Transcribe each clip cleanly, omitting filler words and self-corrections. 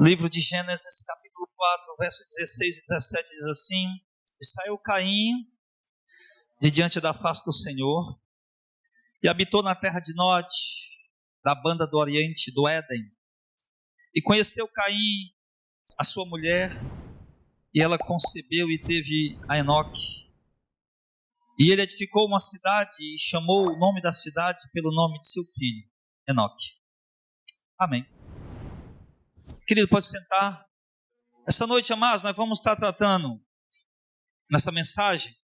Livro de Gênesis, capítulo 4, verso 16 e 17 diz assim: E saiu Caim de diante da face do Senhor, e habitou na terra de Nod, da banda do oriente do Éden. E conheceu Caim a sua mulher, e ela concebeu e teve a Enoque. E ele edificou uma cidade e chamou o nome da cidade pelo nome de seu filho, Enoque. Amém. Querido, pode sentar. Essa noite, amados, nós vamos estar tratando nessa mensagem.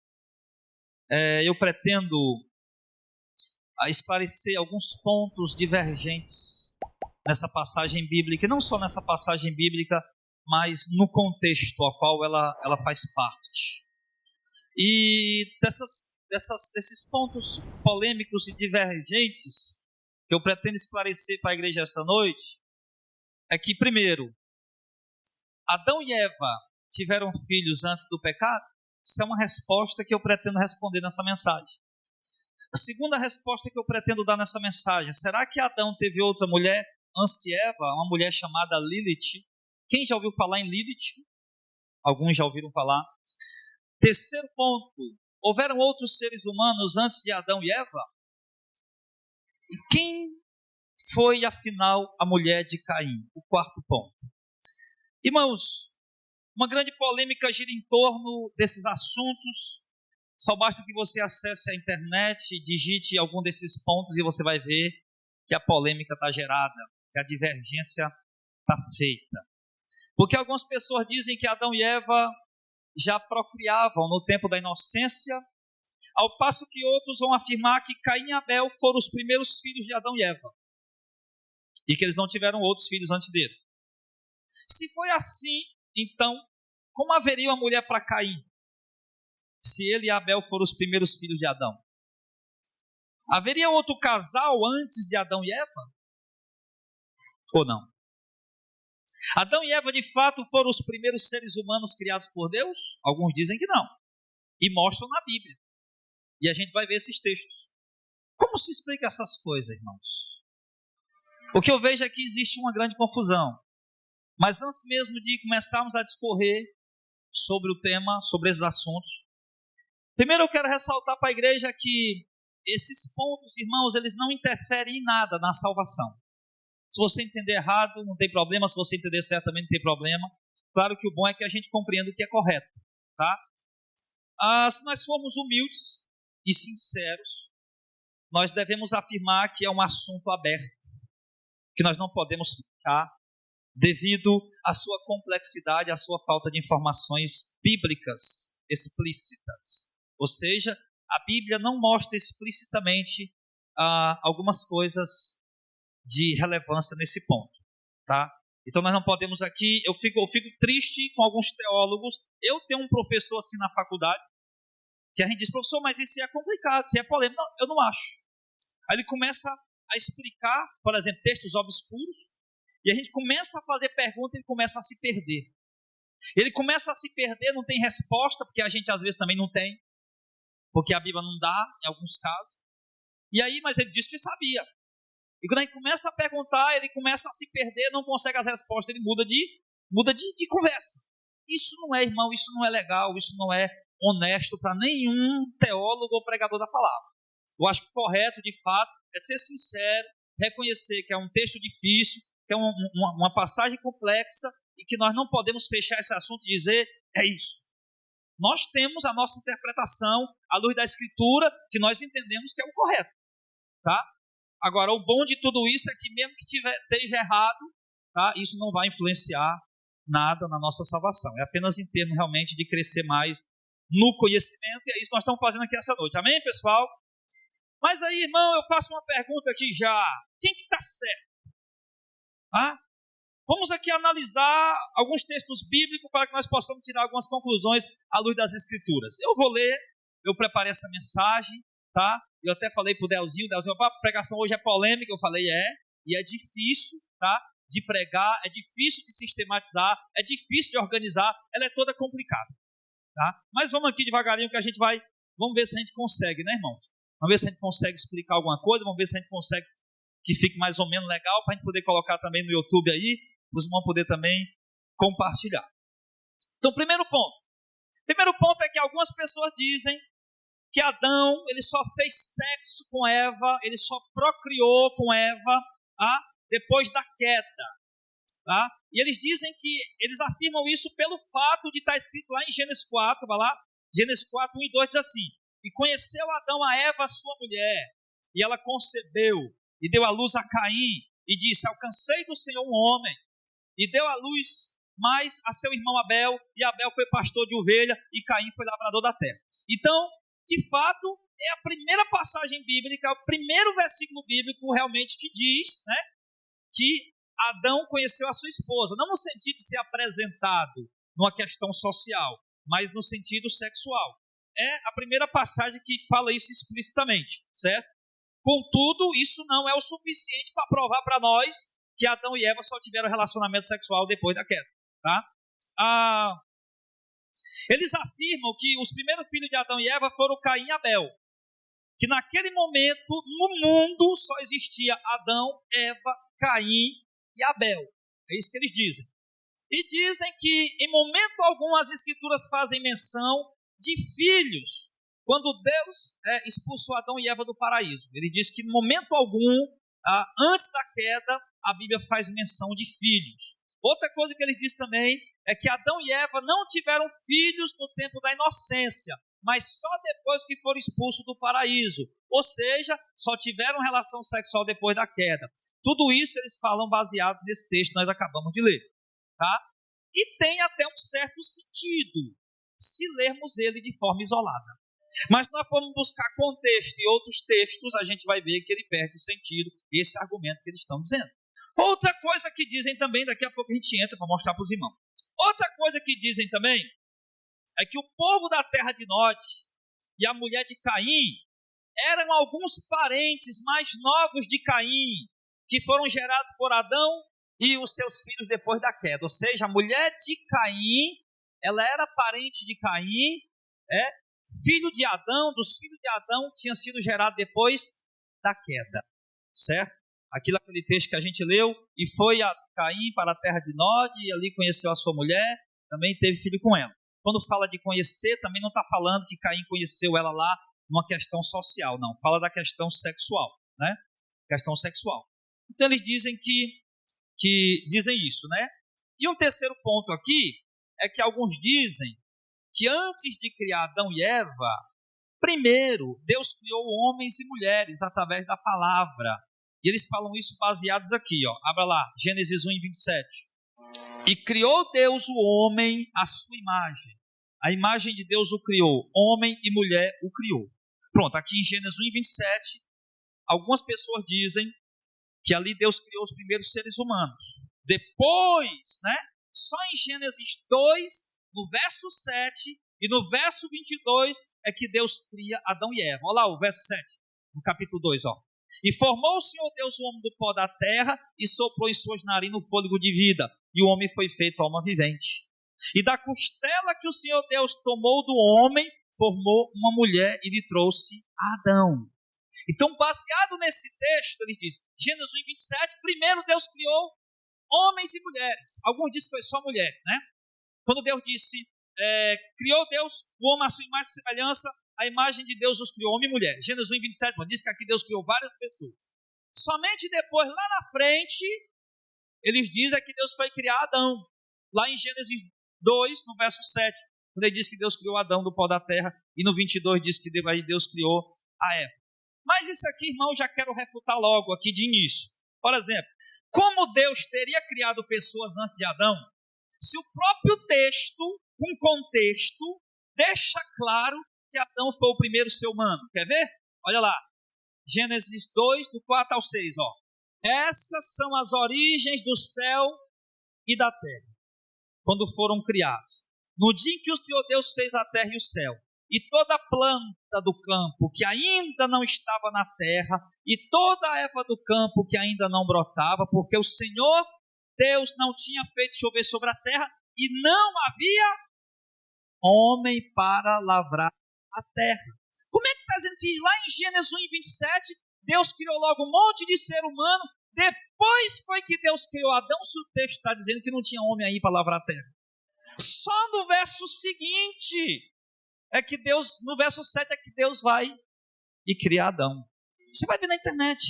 Eu pretendo esclarecer alguns pontos divergentes nessa passagem bíblica, e não só nessa passagem bíblica, mas no contexto ao qual ela faz parte. E desses pontos polêmicos e divergentes que eu pretendo esclarecer para a igreja essa noite, é que, primeiro, Adão e Eva tiveram filhos antes do pecado? Isso é uma resposta que eu pretendo responder nessa mensagem. A segunda resposta que eu pretendo dar nessa mensagem: será que Adão teve outra mulher antes de Eva? Uma mulher chamada Lilith. Quem já ouviu falar em Lilith? Alguns já ouviram falar. Terceiro ponto: houveram outros seres humanos antes de Adão e Eva? E quem foi, afinal, a mulher de Caim? O quarto ponto. Irmãos, uma grande polêmica gira em torno desses assuntos. Só basta que você acesse a internet e digite algum desses pontos e você vai ver que a polêmica está gerada, que a divergência está feita. Porque algumas pessoas dizem que Adão e Eva já procriavam no tempo da inocência, ao passo que outros vão afirmar que Caim e Abel foram os primeiros filhos de Adão e Eva, e que eles não tiveram outros filhos antes dele. Se foi assim, então, como haveria uma mulher para Caim, se ele e Abel foram os primeiros filhos de Adão? Haveria outro casal antes de Adão e Eva? Ou não? Adão e Eva, de fato, foram os primeiros seres humanos criados por Deus? Alguns dizem que não, e mostram na Bíblia. E a gente vai ver esses textos. Como se explica essas coisas, irmãos? O que eu vejo é que existe uma grande confusão. Mas antes mesmo de começarmos a discorrer sobre o tema, sobre esses assuntos, primeiro eu quero ressaltar para a igreja que esses pontos, irmãos, eles não interferem em nada na salvação. Se você entender errado, não tem problema. Se você entender certo, também não tem problema. Claro que o bom é que a gente compreenda o que é correto, tá? Se nós formos humildes e sinceros, nós devemos afirmar que é um assunto aberto, que nós não podemos ficar devido à sua complexidade, à sua falta de informações bíblicas explícitas. Ou seja, a Bíblia não mostra explicitamente algumas coisas de relevância nesse ponto, tá? Então nós não podemos aqui, eu fico triste com alguns teólogos. Eu tenho um professor assim na faculdade, que a gente diz: professor, mas isso é complicado, isso é polêmico. Não, eu não acho. Aí ele começa a explicar, por exemplo, textos obscuros, e a gente começa a fazer pergunta e ele começa a se perder. Ele começa a se perder, não tem resposta, porque a gente às vezes também não tem, porque a Bíblia não dá em alguns casos. E aí, mas ele disse que sabia. E quando a gente começa a perguntar, ele começa a se perder, não consegue as respostas, ele muda de conversa. Isso não é, irmão, isso não é legal, isso não é honesto para nenhum teólogo ou pregador da palavra. Eu acho que o correto, de fato, é ser sincero, reconhecer que é um texto difícil, que é uma passagem complexa e que nós não podemos fechar esse assunto e dizer: é isso. Nós temos a nossa interpretação à luz da Escritura, que nós entendemos que é o correto, tá? Agora, o bom de tudo isso é que mesmo que esteja errado, tá, isso não vai influenciar nada na nossa salvação. É apenas em termos realmente de crescer mais no conhecimento, e é isso que nós estamos fazendo aqui essa noite. Amém, pessoal? Mas aí, irmão, eu faço uma pergunta aqui já. Quem que está certo? Vamos aqui analisar alguns textos bíblicos para que nós possamos tirar algumas conclusões à luz das Escrituras. Eu vou ler, eu preparei essa mensagem, tá? Eu até falei para o Delzinho, a pregação hoje é polêmica. Eu falei, e é difícil, tá, de pregar, é difícil de sistematizar, é difícil de organizar, ela é toda complicada, tá? Mas vamos aqui devagarinho que a gente vai, vamos ver se a gente consegue, né, irmãos? Vamos ver se a gente consegue explicar alguma coisa, vamos ver se a gente consegue que fique mais ou menos legal, para a gente poder colocar também no YouTube aí. para os irmãos poderem também compartilhar. Então, primeiro ponto. Primeiro ponto é que algumas pessoas dizem que Adão, ele só fez sexo com Eva, ele só procriou com Eva, depois da queda. Tá? E eles dizem que, eles afirmam isso pelo fato de estar escrito lá em Gênesis 4, vai lá, Gênesis 4, 1 e 2 diz assim: e conheceu Adão a Eva, sua mulher, e ela concebeu, e deu à luz a Caim, e disse: alcancei do Senhor um homem, e deu à luz mais a seu irmão Abel, e Abel foi pastor de ovelha, e Caim foi lavrador da terra. Então, de fato, é a primeira passagem bíblica, o primeiro versículo bíblico realmente que diz, né, que Adão conheceu a sua esposa, não no sentido de ser apresentado numa questão social, mas no sentido sexual. É a primeira passagem que fala isso explicitamente, certo? Contudo, isso não é o suficiente para provar para nós que Adão e Eva só tiveram relacionamento sexual depois da queda, tá? Eles afirmam que os primeiros filhos de Adão e Eva foram Caim e Abel, que naquele momento no mundo só existia Adão, Eva, Caim e Abel. É isso que eles dizem. E dizem que em momento algum as escrituras fazem menção de filhos, quando Deus expulsou Adão e Eva do paraíso. Ele diz que em momento algum, antes da queda, a Bíblia faz menção de filhos. Outra coisa que eles dizem também é que Adão e Eva não tiveram filhos no tempo da inocência, mas só depois que foram expulsos do paraíso. Ou seja, só tiveram relação sexual depois da queda. Tudo isso eles falam baseado nesse texto que nós acabamos de ler. Tá? E tem até um certo sentido, se lermos ele de forma isolada. Mas se nós formos buscar contexto e outros textos, a gente vai ver que ele perde o sentido, esse argumento que eles estão dizendo. Outra coisa que dizem também, daqui a pouco a gente entra para mostrar para os irmãos. Outra coisa que dizem também é que o povo da terra de Nod e a mulher de Caim eram alguns parentes mais novos de Caim, que foram gerados por Adão e os seus filhos depois da queda. Ou seja, a mulher de Caim, ela era parente de Caim, filho de Adão, dos filhos de Adão, tinha sido gerado depois da queda, certo? Aquele texto que a gente leu, e foi a Caim para a terra de Nod, e ali conheceu a sua mulher, também teve filho com ela. Quando fala de conhecer, também não está falando que Caim conheceu ela lá numa questão social, não, fala da questão sexual, né? Questão sexual. Então eles dizem que dizem isso, né? E um terceiro ponto aqui, é que alguns dizem que antes de criar Adão e Eva, primeiro Deus criou homens e mulheres através da palavra. E eles falam isso baseados aqui, ó. Abra lá, Gênesis 1 e 27. E criou Deus o homem à sua imagem. A imagem de Deus o criou, homem e mulher o criou. Pronto, aqui em Gênesis 1 e 27, algumas pessoas dizem que ali Deus criou os primeiros seres humanos. Depois, né, só em Gênesis 2, no verso 7 e no verso 22, é que Deus cria Adão e Eva. Olha lá o verso 7, no capítulo 2, ó. E formou o Senhor Deus o homem do pó da terra e soprou em suas narinas o fôlego de vida. E o homem foi feito alma vivente. E da costela que o Senhor Deus tomou do homem, formou uma mulher e lhe trouxe Adão. Então, baseado nesse texto, ele diz, Gênesis 1, 27, primeiro Deus criou homens e mulheres. Alguns dizem que foi só mulher, né? Quando Deus disse, criou Deus o homem à sua imagem e semelhança, a imagem de Deus os criou, homem e mulher. Gênesis 1, 27, diz que aqui Deus criou várias pessoas. Somente depois, lá na frente, eles dizem que Deus foi criar Adão. Lá em Gênesis 2, no verso 7, quando ele diz que Deus criou Adão do pó da terra, e no 22 diz que Deus criou a Eva. Mas isso aqui, irmão, eu já quero refutar logo aqui de início. Por exemplo, como Deus teria criado pessoas antes de Adão, se o próprio texto, com contexto, deixa claro que Adão foi o primeiro ser humano. Quer ver? Olha lá. Gênesis 2, do 4 ao 6. Ó. Essas são as origens do céu e da terra, quando foram criados. No dia em que o Senhor Deus fez a terra e o céu, e toda a planta do campo que ainda não estava na terra, e toda a erva do campo que ainda não brotava, porque o Senhor Deus não tinha feito chover sobre a terra, e não havia homem para lavrar a terra. Como é que está dizendo que lá em Gênesis 1 e 27, Deus criou logo um monte de ser humano, Depois foi que Deus criou Adão, se o texto está dizendo que não tinha homem aí para lavrar a terra. Só no verso seguinte é que Deus, no verso 7 é que Deus vai e cria Adão. Você vai ver na internet.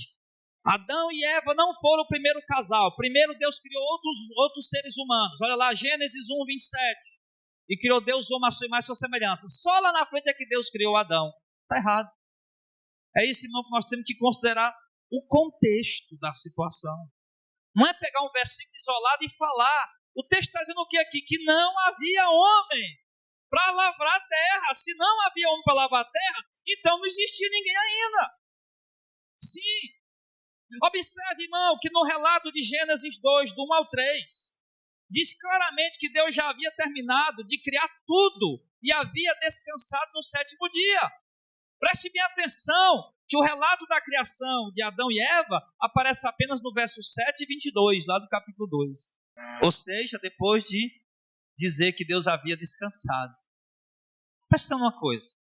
Adão e Eva não foram o primeiro casal. Primeiro Deus criou outros seres humanos. Olha lá, Gênesis 1, 27. E criou Deus homem à sua imagem e sua semelhança. Só lá na frente é que Deus criou Adão. Está errado. É isso, irmão, que nós temos que considerar o contexto da situação. Não é pegar um versículo isolado e falar. O texto está dizendo o que aqui? Que não havia homem para lavrar a terra. Se não havia homem para lavar a terra, então não existia ninguém ainda. Sim. Observe, irmão, que no relato de Gênesis 2, do 1 ao 3, diz claramente que Deus já havia terminado de criar tudo e havia descansado no sétimo dia. Preste bem atenção que o relato da criação de Adão e Eva aparece apenas no verso 7 e 22, lá do capítulo 2. Ou seja, depois de dizer que Deus havia descansado. Presta atenção numa coisa.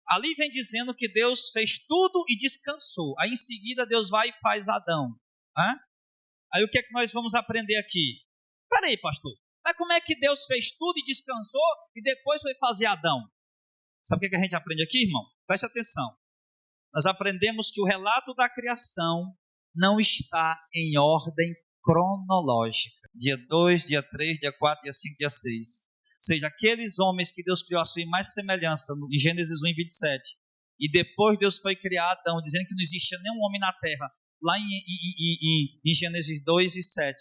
Ali vem dizendo que Deus fez tudo e descansou. Aí em seguida Deus vai e faz Adão. Aí o que é que nós vamos aprender aqui? Peraí, pastor, mas como é que Deus fez tudo e descansou e depois foi fazer Adão? Sabe o que a gente aprende aqui, irmão? Preste atenção. Nós aprendemos que o relato da criação não está em ordem cronológica. Dia 2, dia 3, dia 4, dia 5, dia 6. Ou seja, aqueles homens que Deus criou a sua imagem e semelhança, em Gênesis 1, 27, e depois Deus foi criar Adão, dizendo que não existia nenhum homem na terra, lá em Gênesis 2 e 7.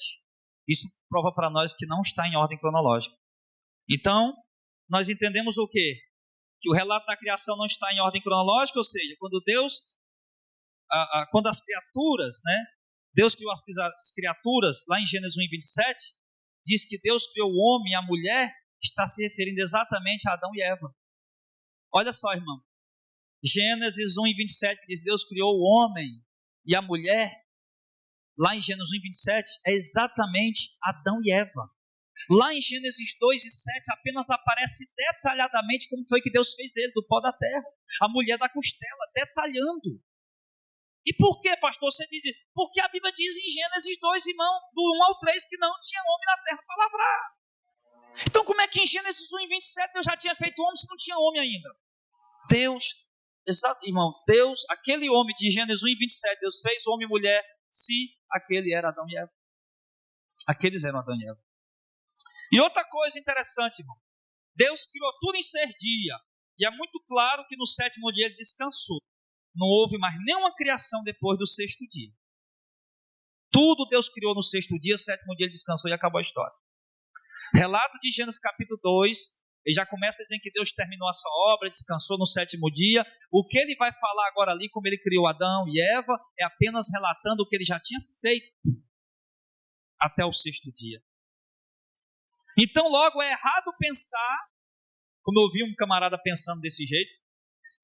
Isso prova para nós que não está em ordem cronológica. Então, nós entendemos o quê? Que o relato da criação não está em ordem cronológica, ou seja, quando quando as criaturas, Deus criou as criaturas, lá em Gênesis 1 e 27, diz que Deus criou o homem e a mulher, está se referindo exatamente a Adão e Eva. Olha só, irmão. Gênesis 1 e 27 diz que Deus criou o homem e a mulher. Lá em Gênesis 1 e 27 é exatamente Adão e Eva. Lá em Gênesis 2 e 7 apenas aparece detalhadamente como foi que Deus fez ele, do pó da terra. A mulher da costela, detalhando. E por que, pastor, você diz isso? Porque a Bíblia diz em Gênesis 2, irmão, do 1 ao 3, que não tinha homem na terra para lavrar. Então como é que em Gênesis 1 e 27 Deus já tinha feito homem se não tinha homem ainda? Deus, aquele homem de Gênesis 1 e 27, Deus fez homem e mulher, se aquele era Adão e Eva. Aqueles eram Adão e Eva. E outra coisa interessante, irmão, Deus criou tudo em 6 dias, e é muito claro que no 7º dia ele descansou. Não houve mais nenhuma criação depois do 6º dia. Tudo Deus criou no 6º dia, 7º dia ele descansou e acabou a história. Relato de Gênesis capítulo 2, ele já começa dizendo que Deus terminou a sua obra, descansou no 7º dia. O que ele vai falar agora ali, como ele criou Adão e Eva, é apenas relatando o que ele já tinha feito até o 6º dia. Então logo é errado pensar, como eu vi um camarada pensando desse jeito,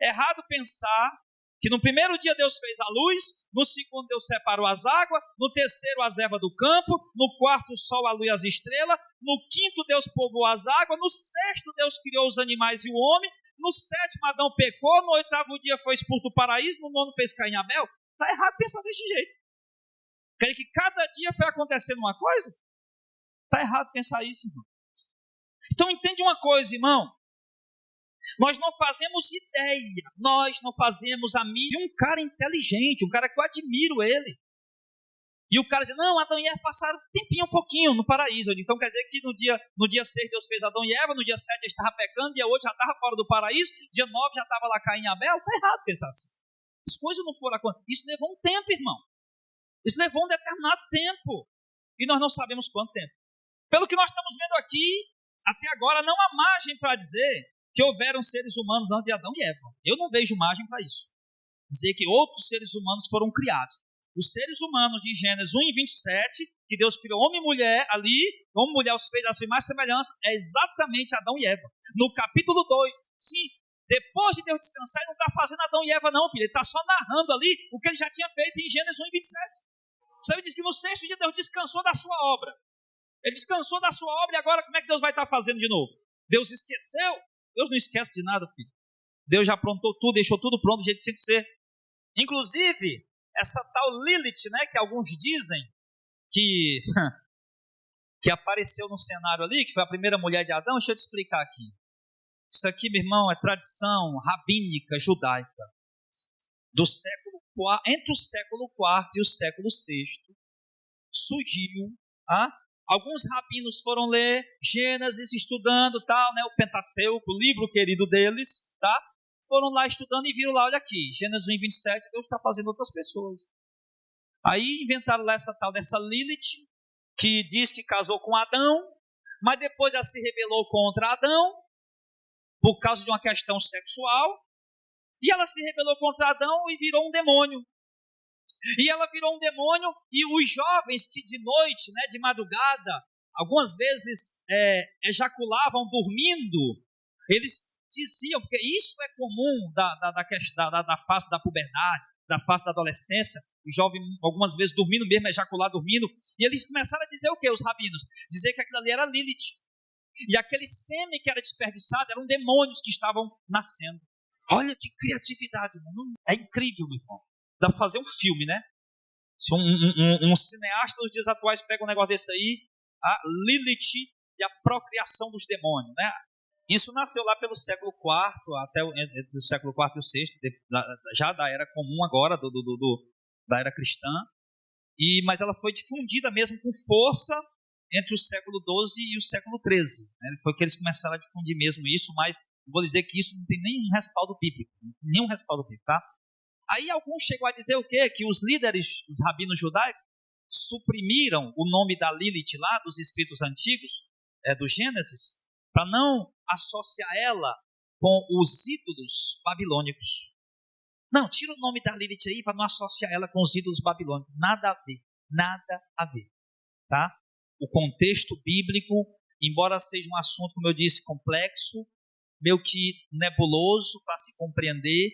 é errado pensar que no primeiro dia Deus fez a luz, no segundo Deus separou as águas, no terceiro as ervas do campo, no quarto o sol, a lua e as estrelas, no quinto Deus povoou as águas, no sexto Deus criou os animais e o homem, no 7º Adão pecou, no 8º dia foi expulso do paraíso, no 9º fez Caim e Abel. Está errado pensar desse jeito. Quer dizer que cada dia foi acontecendo uma coisa? Está errado pensar isso, irmão. Então entende uma coisa, irmão. Nós não fazemos ideia, nós não fazemos a mínima de um cara inteligente, um cara que eu admiro ele. E o cara diz, não, Adão e Eva passaram um pouquinho no paraíso. Então quer dizer que no dia 6 Deus fez Adão e Eva, no dia 7 ele estava pecando, dia 8 já estava fora do paraíso, dia 9 já estava lá Caim e Abel. Está errado pensar assim. As coisas não foram acontecendo. Isso levou um tempo, irmão. Isso levou um determinado tempo. E nós não sabemos quanto tempo. Pelo que nós estamos vendo aqui, até agora não há margem para dizer que houveram seres humanos antes de Adão e Eva. Eu não vejo margem para isso. Dizer que outros seres humanos foram criados. Os seres humanos de Gênesis 1 e 27, que Deus criou homem e mulher ali, homem e mulher os fez a sua imagem e semelhança, é exatamente Adão e Eva. No capítulo 2, sim, depois de Deus descansar, ele não está fazendo Adão e Eva não, filho. Ele está só narrando ali o que ele já tinha feito em Gênesis 1 e 27. Você diz que no 6º dia Deus descansou da sua obra. Ele descansou da sua obra e agora como é que Deus vai estar fazendo de novo? Deus esqueceu? Deus não esquece de nada, filho. Deus já aprontou tudo, deixou tudo pronto do jeito que tinha que ser. Inclusive, essa tal Lilith, né, que alguns dizem que apareceu no cenário ali, que foi a primeira mulher de Adão, deixa eu te explicar aqui. Isso aqui, meu irmão, é tradição rabínica judaica do século IV, entre o século IV e o século VI. Surgiu, alguns rabinos foram ler Gênesis, estudando tal, né, o Pentateuco, o livro querido deles, tá? Foram lá estudando e viram lá, olha aqui, Gênesis 1:27, Deus está fazendo outras pessoas. Aí inventaram lá essa tal dessa Lilith, que diz que casou com Adão, mas depois ela se rebelou contra Adão, por causa de uma questão sexual, e ela se rebelou contra Adão e virou um demônio. E ela virou um demônio, e os jovens que de noite, né, de madrugada, algumas vezes ejaculavam dormindo, eles diziam, porque isso é comum da fase da puberdade, da fase da adolescência, o jovem algumas vezes dormindo mesmo, ejacular dormindo, e eles começaram a dizer o que, os rabinos? Dizer que aquilo ali era Lilith, e aquele sêmen que era desperdiçado eram demônios que estavam nascendo. Olha que criatividade, irmão. É incrível, meu irmão. Dá para fazer um filme, né? Se um cineasta dos dias atuais pega um negócio desse aí, a Lilith e a procriação dos demônios, né? Isso nasceu lá pelo século IV, até entre o século IV e o VI, já da era comum agora, da era cristã, mas ela foi difundida mesmo com força entre o século XII e o século XIII. Né? Foi que eles começaram a difundir mesmo isso, mas vou dizer que isso não tem nenhum respaldo bíblico, tá? Aí alguns chegou a dizer o quê? Que os líderes, os rabinos judaicos, suprimiram o nome da Lilith lá dos escritos antigos, do Gênesis, para não associar ela com os ídolos babilônicos. Não, tira o nome da Lilith aí para não associar ela com os ídolos babilônicos. Nada a ver, tá? O contexto bíblico, embora seja um assunto, como eu disse, complexo, meio que nebuloso para se compreender,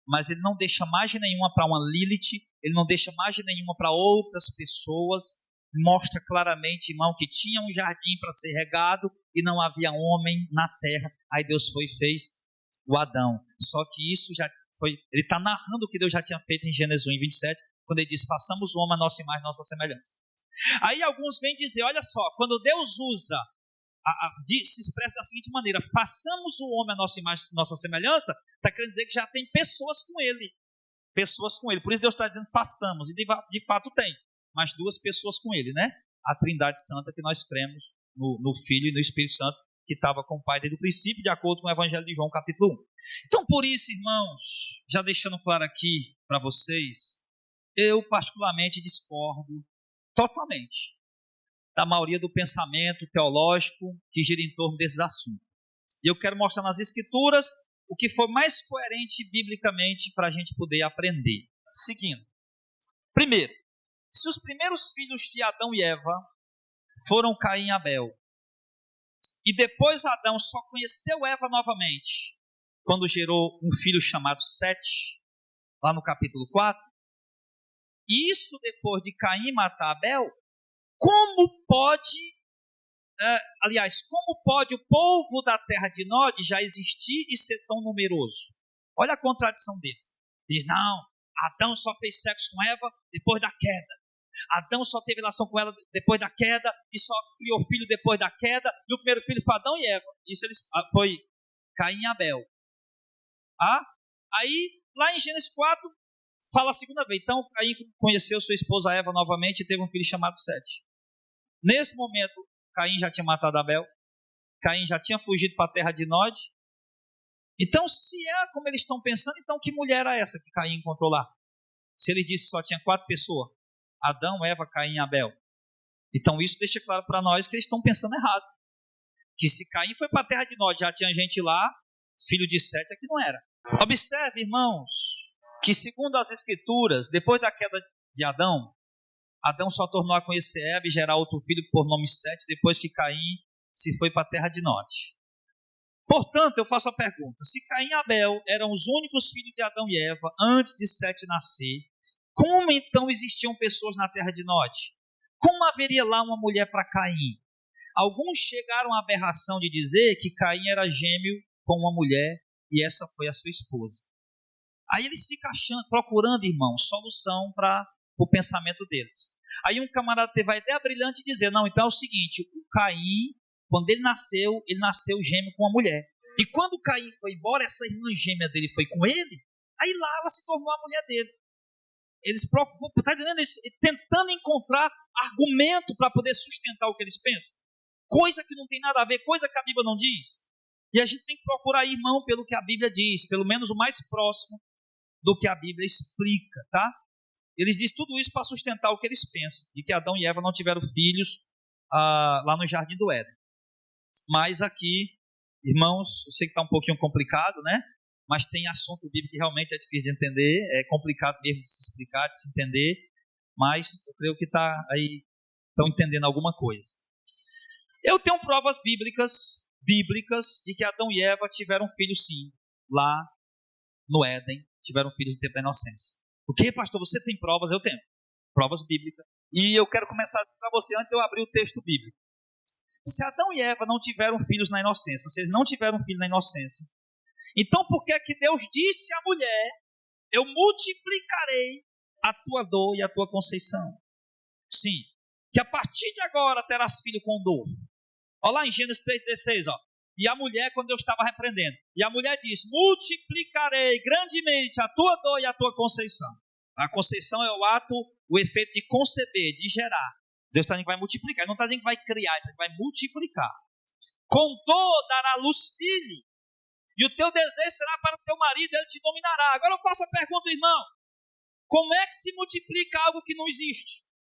mas ele não deixa margem nenhuma para uma Lilith, ele não deixa margem nenhuma para outras pessoas, mostra claramente, irmão, que tinha um jardim para ser regado e não havia homem na terra. Aí Deus fez o Adão. Só que isso já foi, ele está narrando o que Deus já tinha feito em Gênesis 1:27, quando ele diz, façamos o homem a nossa imagem, nossa semelhança. Aí alguns vêm dizer, olha só, quando Deus usa, se expressa da seguinte maneira, façamos o homem a nossa imagem, nossa semelhança, está querendo dizer que já tem pessoas com ele. Por isso Deus está dizendo façamos, e de fato tem, mas duas pessoas com ele, né? A Trindade Santa, que nós cremos no Filho e no Espírito Santo, que estava com o Pai desde o princípio, de acordo com o Evangelho de João, capítulo 1. Então, por isso, irmãos, já deixando claro aqui para vocês, eu particularmente discordo totalmente da maioria do pensamento teológico que gira em torno desses assuntos. E eu quero mostrar nas Escrituras o que foi mais coerente biblicamente para a gente poder aprender. Seguindo. Primeiro, se os primeiros filhos de Adão e Eva foram Caim e Abel, e depois Adão só conheceu Eva novamente, quando gerou um filho chamado Sete, lá no capítulo 4, e isso depois de Caim matar Abel, como pode o povo da terra de Nod já existir e ser tão numeroso? Olha a contradição deles. Diz, não, Adão só fez sexo com Eva depois da queda. Adão só teve relação com ela depois da queda e só criou filho depois da queda. E o primeiro filho foi Adão e Eva. Isso foi Caim e Abel. Aí, lá em Gênesis 4, fala a segunda vez. Então, Caim conheceu sua esposa Eva novamente e teve um filho chamado Sete. Nesse momento, Caim já tinha matado Abel. Caim já tinha fugido para a terra de Nod. Então, se é como eles estão pensando, então que mulher era essa que Caim encontrou lá? Se ele disse que só tinha 4 pessoas. Adão, Eva, Caim e Abel. Então isso deixa claro para nós que eles estão pensando errado. Que se Caim foi para a terra de Nod, já tinha gente lá, filho de Sete aqui não era. Observe, irmãos, que segundo as Escrituras, depois da queda de Adão, Adão só tornou a conhecer Eva e gerar outro filho por nome Sete, depois que Caim se foi para a terra de Nod. Portanto, eu faço a pergunta, se Caim e Abel eram os únicos filhos de Adão e Eva antes de Sete nascer, como então existiam pessoas na terra de Nod? Como haveria lá uma mulher para Caim? Alguns chegaram à aberração de dizer que Caim era gêmeo com uma mulher e essa foi a sua esposa. Aí eles ficam procurando, irmão, solução para o pensamento deles. Aí um camarada teve a ideia brilhante de dizer, não, então é o seguinte, o Caim, quando ele nasceu gêmeo com uma mulher. E quando o Caim foi embora, essa irmã gêmea dele foi com ele, aí lá ela se tornou a mulher dele. Eles tentando encontrar argumento para poder sustentar o que eles pensam. Coisa que não tem nada a ver, coisa que a Bíblia não diz. E a gente tem que procurar, irmão, pelo que a Bíblia diz, pelo menos o mais próximo do que a Bíblia explica, tá? Eles dizem tudo isso para sustentar o que eles pensam, de que Adão e Eva não tiveram filhos lá no Jardim do Éden. Mas aqui, irmãos, eu sei que está um pouquinho complicado, né? Mas tem assunto bíblico que realmente é difícil de entender, é complicado mesmo de se explicar, de se entender, mas eu creio que estão entendendo alguma coisa. Eu tenho provas bíblicas de que Adão e Eva tiveram filhos sim, lá no Éden, tiveram filhos no tempo da inocência. O que, pastor? Você tem provas? Eu tenho. Provas bíblicas. E eu quero começar para você antes de eu abrir o texto bíblico. Se Adão e Eva não tiveram filhos na inocência, se eles não tiveram filho na inocência, então por que é que Deus disse à mulher, eu multiplicarei a tua dor e a tua conceição? Sim, que a partir de agora terás filho com dor. Olha lá em Gênesis 3,16, ó. E a mulher, quando Deus estava repreendendo, e a mulher disse, multiplicarei grandemente a tua dor e a tua conceição. A conceição é o efeito de conceber, de gerar. Deus está dizendo que vai multiplicar, ele não está dizendo que vai criar, ele vai multiplicar. Com dor dará luz filho, e o teu desejo será para o teu marido, ele te dominará. Agora eu faço a pergunta, irmão, como é que se multiplica algo que não existe?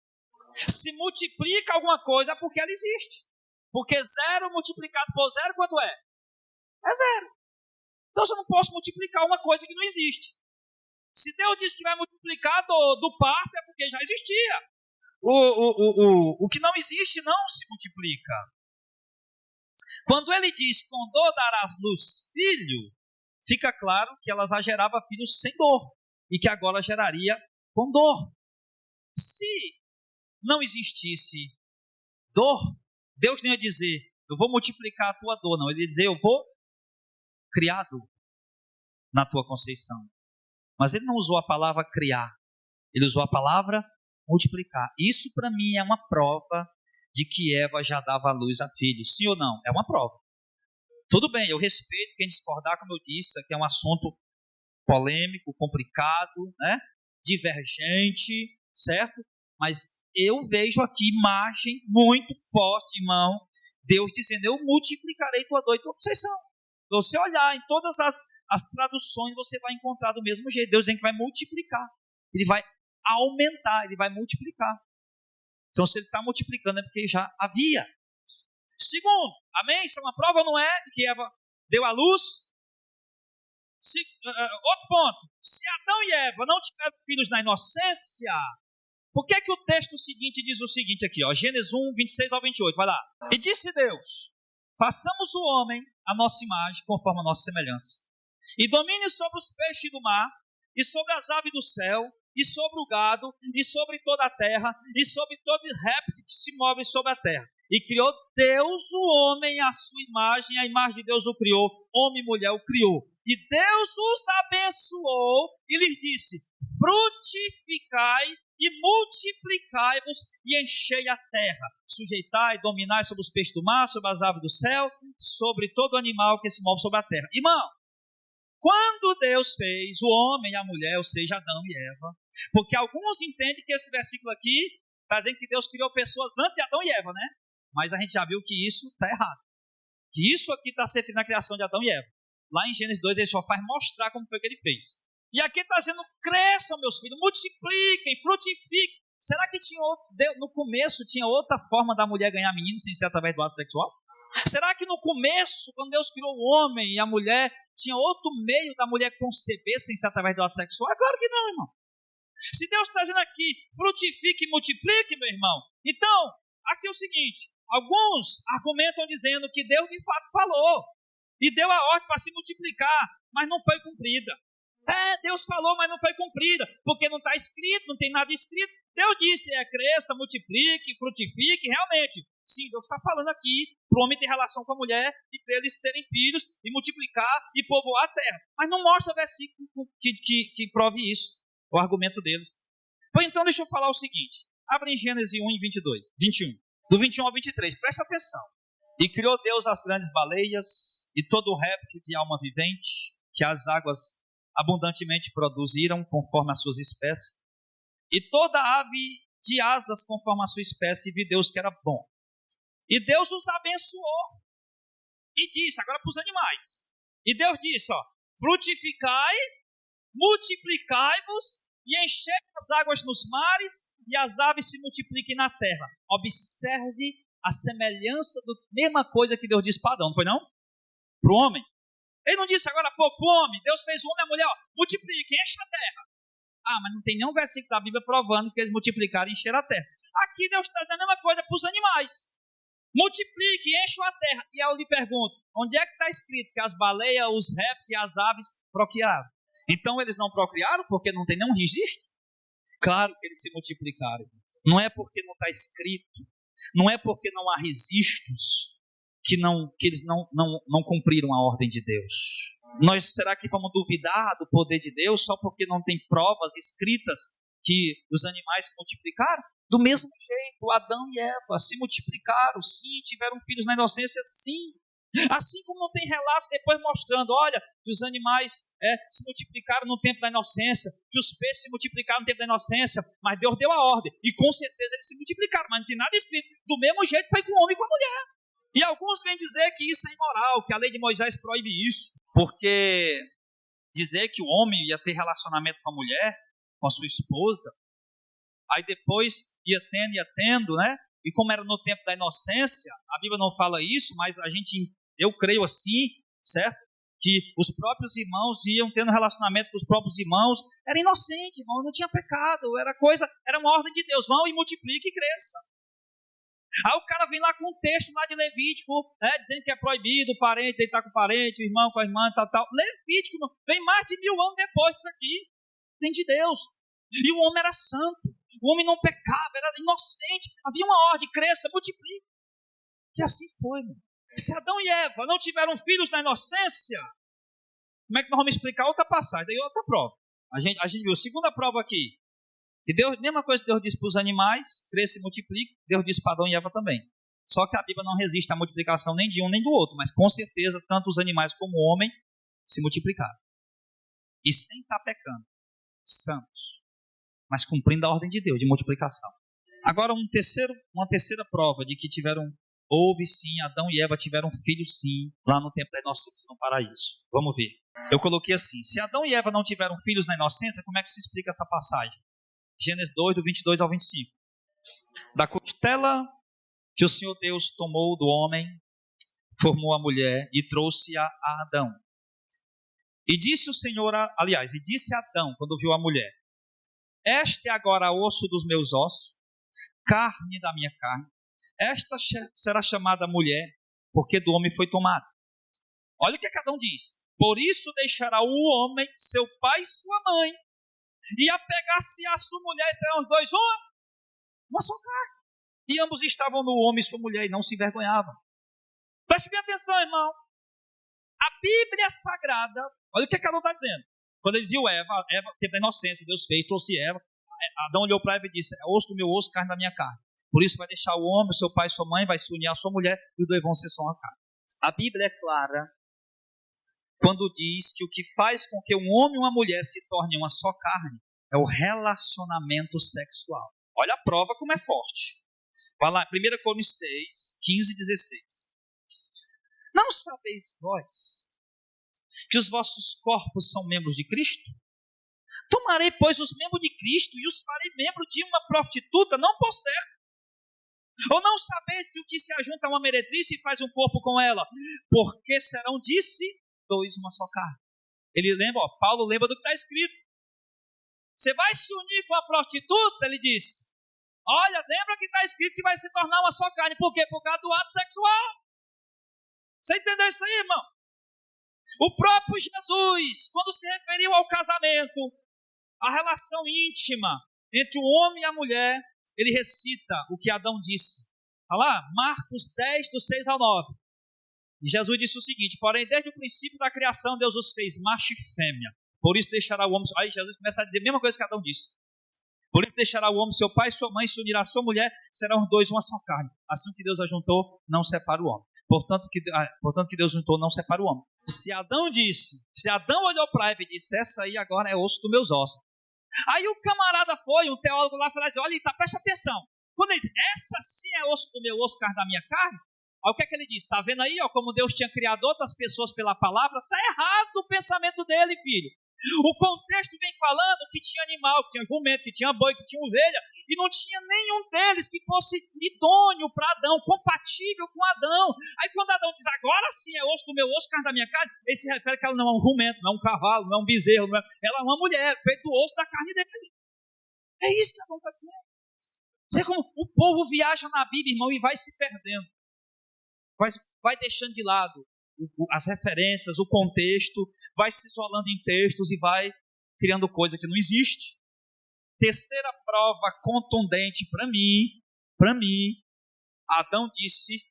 Se multiplica alguma coisa é porque ela existe. Porque 0 multiplicado por 0, quanto é? É 0. Então eu não posso multiplicar uma coisa que não existe. Se Deus disse que vai multiplicar do parto, é porque já existia. O que não existe não se multiplica. Quando ele diz, com dor darás luz filho, fica claro que ela já gerava filhos sem dor. E que agora geraria com dor. Se não existisse dor, Deus não ia dizer, eu vou multiplicar a tua dor, não. Ele ia dizer, eu vou criar dor na tua conceição. Mas ele não usou a palavra criar, ele usou a palavra multiplicar. Isso para mim é uma prova de que Eva já dava à luz a filhos. Sim ou não? É uma prova. Tudo bem, eu respeito quem discordar, como eu disse, aqui é um assunto polêmico, complicado, né? Divergente, certo? Mas eu vejo aqui imagem muito forte, irmão, Deus dizendo, eu multiplicarei tua dor e tua conceição. Se você olhar em todas as traduções, você vai encontrar do mesmo jeito. Deus dizendo que vai multiplicar. Ele vai aumentar, ele vai multiplicar. Então, se ele está multiplicando, é porque já havia. Segundo, amém? Isso é uma prova, não é? De que Eva deu à luz. Outro ponto. Se Adão e Eva não tiveram filhos na inocência, por que o texto seguinte diz o seguinte aqui, ó, Gênesis 1, 26 ao 28, vai lá. E disse Deus, façamos o homem a nossa imagem, conforme a nossa semelhança. E domine sobre os peixes do mar, e sobre as aves do céu, e sobre o gado, e sobre toda a terra, e sobre todo réptil que se move sobre a terra. E criou Deus o homem à sua imagem, a imagem de Deus o criou, homem e mulher o criou. E Deus os abençoou e lhes disse, frutificai e multiplicai-vos e enchei a terra, sujeitai, dominai sobre os peixes do mar, sobre as aves do céu, sobre todo animal que se move sobre a terra. Irmão, quando Deus fez o homem e a mulher, ou seja, Adão e Eva, porque alguns entendem que esse versículo aqui está dizendo que Deus criou pessoas antes de Adão e Eva, né? Mas a gente já viu que isso está errado. Que isso aqui está se referindo à criação de Adão e Eva. Lá em Gênesis 2 ele só faz mostrar como foi que ele fez. E aqui está dizendo, cresçam meus filhos, multipliquem, frutifiquem. Será que no começo tinha outra forma da mulher ganhar menino sem ser através do ato sexual? Será que no começo, quando Deus criou o homem e a mulher, tinha outro meio da mulher conceber sem ser através do ato sexual? É claro que não, irmão. Se Deus está dizendo aqui, frutifique e multiplique, meu irmão, então, aqui é o seguinte, alguns argumentam dizendo que Deus de fato falou, e deu a ordem para se multiplicar, mas não foi cumprida. Deus falou, mas não foi cumprida, porque não está escrito, não tem nada escrito. Deus disse, cresça, multiplique, frutifique, realmente. Sim, Deus está falando aqui, para o homem ter relação com a mulher e para eles terem filhos e multiplicar e povoar a terra. Mas não mostra versículo que prove isso, o argumento deles. Pois então deixa eu falar o seguinte. Abre em Gênesis 1 e 21. Do 21 ao 23, presta atenção. E criou Deus as grandes baleias e todo o réptil de alma vivente, que as águas abundantemente produziram conforme as suas espécies, e toda ave de asas conforme a sua espécie, e viu Deus que era bom. E Deus os abençoou e disse, agora para os animais, e Deus disse, frutificai, multiplicai-vos e enchei as águas nos mares e as aves se multipliquem na terra. Observe a semelhança da mesma coisa que Deus disse para Adão, não foi não? Para o homem. Ele não disse agora há pouco, o homem, Deus fez o homem e a mulher, multiplique, enche a terra. Mas não tem nenhum versículo da Bíblia provando que eles multiplicaram e encheram a terra. Aqui Deus está dizendo a mesma coisa para os animais. Multiplique, encham a terra. E eu lhe pergunto, onde é que está escrito que as baleias, os répteis e as aves procriaram? Então eles não procriaram porque não tem nenhum registro? Claro que eles se multiplicaram. Não é porque não está escrito, não é porque não há registros que eles não cumpriram a ordem de Deus. Será que vamos duvidar do poder de Deus só porque não tem provas escritas que os animais se multiplicaram? Do mesmo jeito, Adão e Eva se multiplicaram, sim, tiveram filhos na inocência, sim. Assim como não tem relatos depois mostrando, olha, que os animais se multiplicaram no tempo da inocência, que os peixes se multiplicaram no tempo da inocência, mas Deus deu a ordem, e com certeza eles se multiplicaram, mas não tem nada escrito. Do mesmo jeito foi com o homem e com a mulher. E alguns vêm dizer que isso é imoral, que a lei de Moisés proíbe isso, porque dizer que o homem ia ter relacionamento com a mulher, com a sua esposa, aí depois ia tendo, né? E como era no tempo da inocência, a Bíblia não fala isso, mas eu creio assim, certo? Que os próprios irmãos iam tendo relacionamento com os próprios irmãos, era inocente, irmão, não tinha pecado, era uma ordem de Deus, vão e multiplique e cresça. Aí o cara vem lá com um texto lá de Levítico, dizendo que é proibido o parente deitar com o parente, o irmão com a irmã, tal. Levítico, vem mais de 1000 anos depois disso aqui, tem de Deus. E o homem era santo, o homem não pecava, era inocente, havia uma ordem, cresça, multiplique. E assim foi, irmão. Se Adão e Eva não tiveram filhos na inocência, como é que nós vamos explicar outra passagem? Daí outra prova. A gente viu, segunda prova aqui, que Deus, mesma coisa que Deus disse para os animais, cresça e multiplique, Deus disse para Adão e Eva também. Só que a Bíblia não resiste à multiplicação nem de um nem do outro, mas com certeza tanto os animais como o homem se multiplicaram. E sem estar pecando, santos, mas cumprindo a ordem de Deus de multiplicação. Agora uma terceira prova de que houve sim, Adão e Eva tiveram filhos sim, lá no tempo da inocência no paraíso. Vamos ver. Eu coloquei assim, se Adão e Eva não tiveram filhos na inocência, como é que se explica essa passagem? Gênesis 2, do 22 ao 25. Da costela que o Senhor Deus tomou do homem, formou a mulher e trouxe-a a Adão. E disse o Senhor, e disse a Adão, quando viu a mulher, este é agora osso dos meus ossos, carne da minha carne. Esta será chamada mulher, porque do homem foi tomada. Olha o que Adão diz. Por isso deixará o homem, seu pai e sua mãe, e apegar-se à sua mulher, e serão os dois uma só carne. E ambos estavam no homem e sua mulher, e não se envergonhavam. Preste bem atenção, irmão. A Bíblia Sagrada, olha o que Adão está dizendo. Quando ele viu Eva teve a inocência, Deus fez, trouxe Eva. Adão olhou para Eva e disse, é osso do meu osso, carne da minha carne. Por isso vai deixar o homem, seu pai e sua mãe, vai se unir à sua mulher, e os dois vão ser só uma carne. A Bíblia é clara quando diz que o que faz com que um homem e uma mulher se tornem uma só carne é o relacionamento sexual. Olha a prova como é forte. Vai lá, 1 Coríntios 6, 15 e 16. Não sabeis vós que os vossos corpos são membros de Cristo? Tomarei, pois, os membros de Cristo e os farei membros de uma prostituta, não por certo. Ou não sabeis que o que se ajunta a uma meretriz se faz um corpo com ela? Porque serão, disse, dois uma só carne. Ele lembra, Paulo lembra do que está escrito. Você vai se unir com a prostituta, ele diz. Olha, lembra que está escrito que vai se tornar uma só carne. Por quê? Por causa do ato sexual. Você entendeu isso aí, irmão? O próprio Jesus, quando se referiu ao casamento, a relação íntima entre o homem e a mulher, ele recita o que Adão disse. falar? Marcos 10, do 6 ao 9. E Jesus disse o seguinte: porém, desde o princípio da criação, Deus os fez macho e fêmea. Por isso deixará o homem... Aí Jesus começa a dizer a mesma coisa que Adão disse. Por isso deixará o homem seu pai e sua mãe, se unirá a sua mulher, serão os dois uma só carne. Assim que Deus ajuntou, não separa o homem. Portanto que Deus juntou, não separa o homem. Se Adão olhou para Eva e disse: essa aí agora é osso dos meus ossos. Aí o camarada foi, um teólogo lá, foi lá e disse: olha, tá, presta atenção. Quando ele diz: essa sim é osso do meu osso, carne da minha carne. Aí o que é que ele diz? Está vendo aí, ó, como Deus tinha criado outras pessoas pela palavra? Está errado o pensamento dele, filho. O contexto vem falando que tinha animal, que tinha jumento, que tinha boi, que tinha ovelha, e não tinha nenhum deles que fosse idôneo para Adão, compatível com Adão. Aí quando Adão diz: agora sim é osso do meu osso, carne da minha carne, ele se refere que ela não é um jumento, não é um cavalo, não é um bezerro, ela é uma mulher, feita do osso da carne dele. É isso que Adão está dizendo. Você como o povo viaja na Bíblia, irmão, e vai se perdendo. Vai deixando de lado as referências, o contexto, vai se isolando em textos e vai criando coisa que não existe. Terceira prova contundente para mim, Adão disse: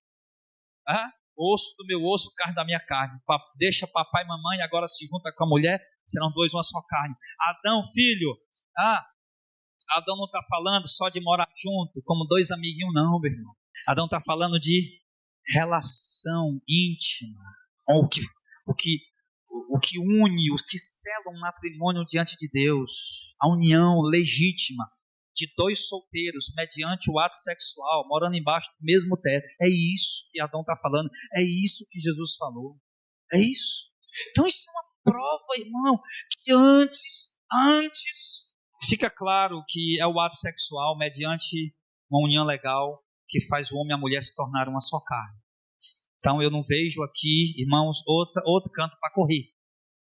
osso do meu osso, carne da minha carne. Deixa papai e mamãe, agora se junta com a mulher, serão dois uma só carne. Adão, filho, Adão não está falando só de morar junto, como dois amiguinhos, não, meu irmão. Adão está falando de relação íntima, o que une, o que sela um matrimônio diante de Deus, a união legítima de dois solteiros mediante o ato sexual, morando embaixo do mesmo teto. É isso que Adão está falando, é isso que Jesus falou, é isso. Então isso é uma prova, irmão, que antes fica claro que é o ato sexual mediante uma união legal que faz o homem e a mulher se tornarem uma só carne. Então eu não vejo aqui, irmãos, outro canto para correr.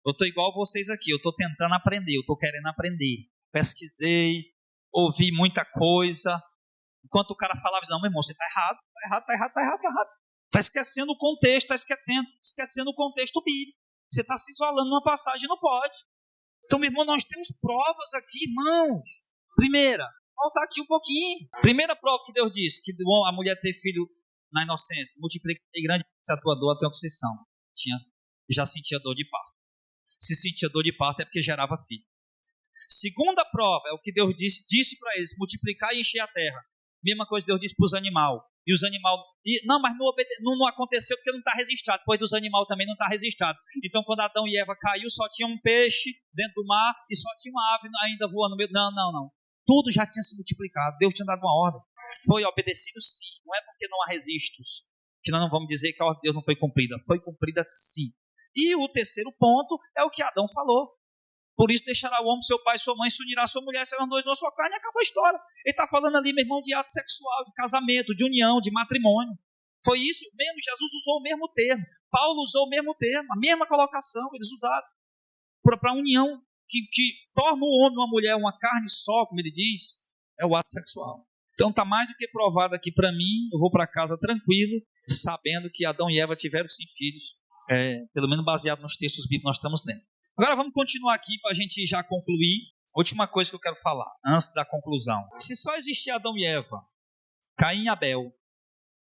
Eu estou igual vocês aqui, eu estou tentando aprender, eu estou querendo aprender. Pesquisei, ouvi muita coisa. Enquanto o cara falava: não, meu irmão, você está errado. Está esquecendo o contexto, está esquecendo o contexto bíblico. Você está se isolando numa passagem, não pode. Então, meu irmão, nós temos provas aqui, irmãos. Primeira, voltar aqui um pouquinho. Primeira prova que Deus disse, que a mulher ter filho na inocência: multipliquei grande a tua dor até a conceição. Já sentia dor de parto. Se sentia dor de parto é porque gerava filho. Segunda prova é o que Deus disse para eles: multiplicar e encher a terra. Mesma coisa Deus disse para os animais. E os animais, não, mas não aconteceu porque não está registrado. Depois dos animais também não está registrado. Então quando Adão e Eva caiu, só tinha um peixe dentro do mar e só tinha uma ave ainda voando no meio. Não. Tudo já tinha se multiplicado. Deus tinha dado uma ordem. Foi obedecido sim. Não é porque não há registros que nós não vamos dizer que a ordem de Deus não foi cumprida. Foi cumprida sim. E o terceiro ponto é o que Adão falou. Por isso deixará o homem, seu pai e sua mãe, se unirá a sua mulher, serão dois uma só carne, e acabou a história. Ele está falando ali, meu irmão, de ato sexual, de casamento, de união, de matrimônio. Foi isso mesmo, Jesus usou o mesmo termo, Paulo usou o mesmo termo, a mesma colocação, eles usaram para a união que torna o homem e a mulher uma carne só, como ele diz, é o ato sexual. Então está mais do que provado aqui para mim. Eu vou para casa tranquilo, sabendo que Adão e Eva tiveram sim filhos, pelo menos baseado nos textos bíblicos que nós estamos lendo. Agora vamos continuar aqui para a gente já concluir. Última coisa que eu quero falar, antes da conclusão. Se só existia Adão e Eva, Caim e Abel,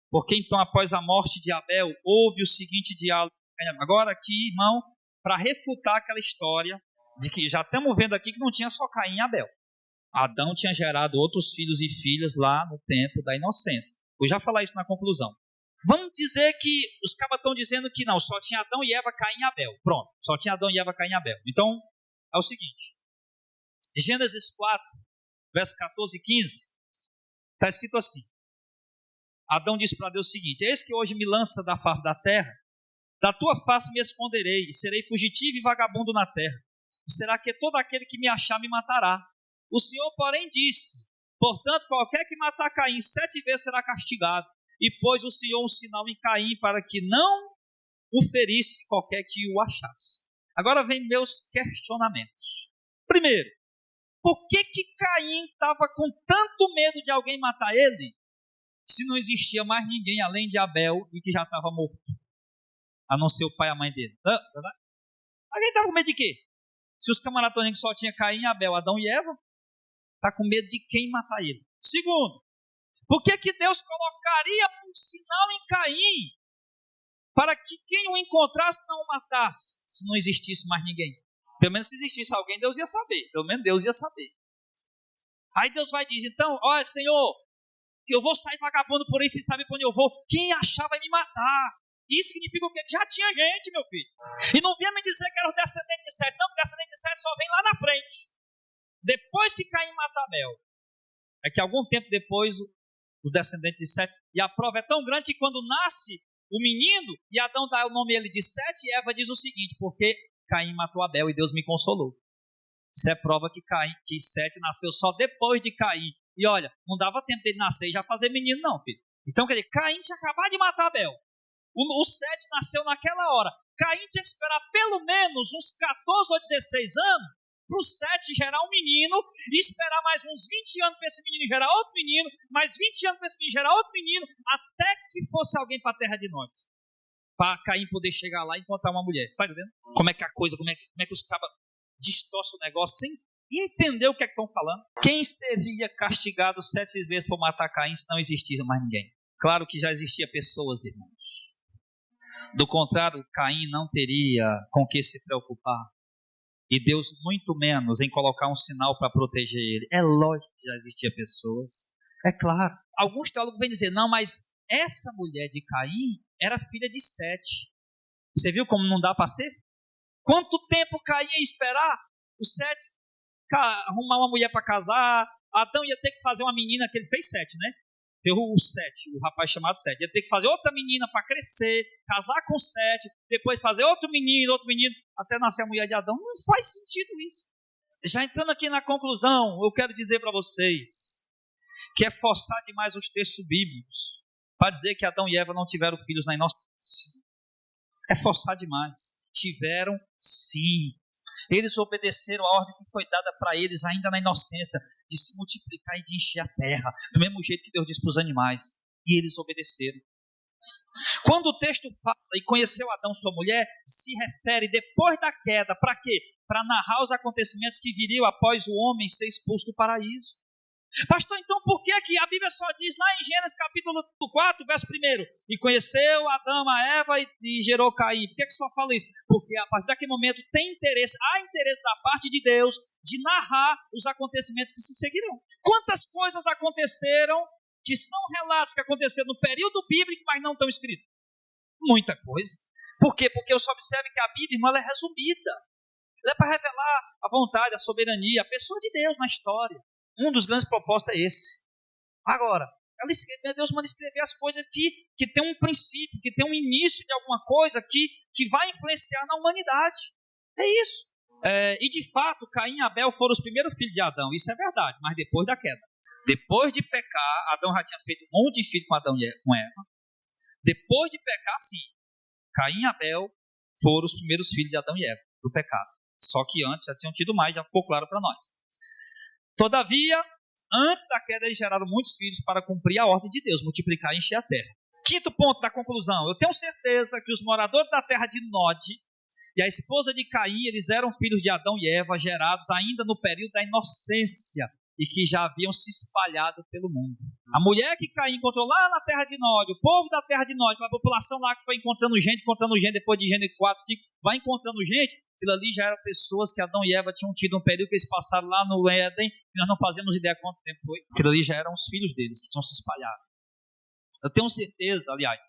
porque então após a morte de Abel, houve o seguinte diálogo. Agora aqui, irmão, para refutar aquela história de que já estamos vendo aqui que não tinha só Caim e Abel. Adão tinha gerado outros filhos e filhas lá no tempo da inocência. Vou já falar isso na conclusão. Vamos dizer que os cabas estão dizendo que não, só tinha Adão e Eva, Caim e Abel. Pronto, só tinha Adão e Eva, Caim e Abel. Então, é o seguinte. Gênesis 4, versos 14 e 15, está escrito assim. Adão disse para Deus o seguinte: eis que hoje me lança da face da terra, da tua face me esconderei, e serei fugitivo e vagabundo na terra. Será que todo aquele que me achar me matará? O Senhor, porém, disse: portanto, qualquer que matar Caim 7 vezes será castigado. E pôs o Senhor um sinal em Caim para que não o ferisse qualquer que o achasse. Agora vem meus questionamentos. Primeiro, por que Caim estava com tanto medo de alguém matar ele, se não existia mais ninguém além de Abel e que já estava morto, a não ser o pai e a mãe dele? Alguém estava com medo de quê? Se os camaradas estão dizendo que só tinha Caim, Abel, Adão e Eva, está com medo de quem matar ele? Segundo, Por que Deus colocaria um sinal em Caim para que quem o encontrasse não o matasse, se não existisse mais ninguém? Pelo menos se existisse alguém, Deus ia saber. Pelo menos Deus ia saber. Aí Deus vai dizer, então, olha, Senhor, eu vou sair vagabundo por aí, você sabe para onde eu vou. Quem achar vai me matar. Isso significa o quê? Já tinha gente, meu filho. E não vinha me dizer que era o descendente de Sete. Não, o descendente de Sete só vem lá na frente. Depois que Caim mata Abel. É que algum tempo depois, os descendentes de Sete. E a prova é tão grande que quando nasce o menino, e Adão dá o nome ele de Sete, e Eva diz o seguinte, porque Caim matou Abel e Deus me consolou. Isso é prova que Sete nasceu só depois de Caim. E olha, não dava tempo dele nascer e já fazer menino não, filho. Então, quer dizer, Caim tinha acabado de matar Abel. O Sete nasceu naquela hora. Caim tinha que esperar pelo menos uns 14 ou 16 anos para o Sete gerar um menino e esperar mais uns 20 anos para esse menino gerar outro menino, mais 20 anos para esse menino gerar outro menino, até que fosse alguém para a terra de Nod. Para Caim poder chegar lá e encontrar uma mulher. Está entendendo? Como é que a coisa, como é que os cabas distorcem o negócio sem entender o que é que estão falando? Quem seria castigado 7 vezes por matar Caim se não existisse mais ninguém? Claro que já existia pessoas, irmãos. Do contrário, Caim não teria com que se preocupar. E Deus muito menos em colocar um sinal para proteger ele. É lógico que já existia pessoas. É claro. Alguns teólogos vêm dizer, não, mas essa mulher de Caim era filha de Sete. Você viu como não dá para ser? Quanto tempo Caim ia esperar? O Sete arrumar uma mulher para casar. Adão ia ter que fazer uma menina, que ele fez Sete, né? O Sete, o rapaz chamado Sete. Ia ter que fazer outra menina para crescer, casar com Sete, depois fazer outro menino, até nascer a mulher de Adão. Não faz sentido isso. Já entrando aqui na conclusão, eu quero dizer para vocês que é forçar demais os textos bíblicos para dizer que Adão e Eva não tiveram filhos na inocência. É forçar demais. Tiveram sim. Eles obedeceram a ordem que foi dada para eles ainda na inocência, de se multiplicar e de encher a terra, do mesmo jeito que Deus disse para os animais, e eles obedeceram. Quando o texto fala, e conheceu Adão sua mulher, se refere depois da queda, para quê? Para narrar os acontecimentos que viriam após o homem ser expulso do paraíso. Pastor, então por que a Bíblia só diz lá em Gênesis capítulo 4, verso 1, e conheceu Adão a Eva e gerou Caim? Por que só fala isso? Porque a partir daquele momento há interesse da parte de Deus de narrar os acontecimentos que se seguirão. Quantas coisas aconteceram que são relatos que aconteceram no período bíblico, mas não estão escritos? Muita coisa. Por quê? Porque eu só observo que a Bíblia, irmão, ela é resumida. Ela é para revelar a vontade, a soberania, a pessoa de Deus na história. Um dos grandes propósitos é esse. Agora, Deus manda escrever as coisas que tem um princípio, que tem um início de alguma coisa que vai influenciar na humanidade. É isso. E de fato, Caim e Abel foram os primeiros filhos de Adão. Isso é verdade, mas depois da queda. Depois de pecar, Adão já tinha feito um monte de filhos com Adão e com Eva. Depois de pecar, sim, Caim e Abel foram os primeiros filhos de Adão e Eva, do pecado. Só que antes já tinham tido mais, já ficou claro para nós. Todavia, antes da queda, eles geraram muitos filhos para cumprir a ordem de Deus, multiplicar e encher a terra. Quinto ponto da conclusão. Eu tenho certeza que os moradores da terra de Nod e a esposa de Caim, eles eram filhos de Adão e Eva, gerados ainda no período da inocência e que já haviam se espalhado pelo mundo. A mulher que Caim encontrou lá na terra de Nod, o povo da terra de Nod, a população lá que foi encontrando gente, depois de Gênesis 4, 5, vai encontrando gente, aquilo ali já eram pessoas que Adão e Eva tinham tido um período que eles passaram lá no Éden, e nós não fazemos ideia quanto tempo foi. Aquilo ali já eram os filhos deles, que tinham se espalhado. Eu tenho certeza, aliás,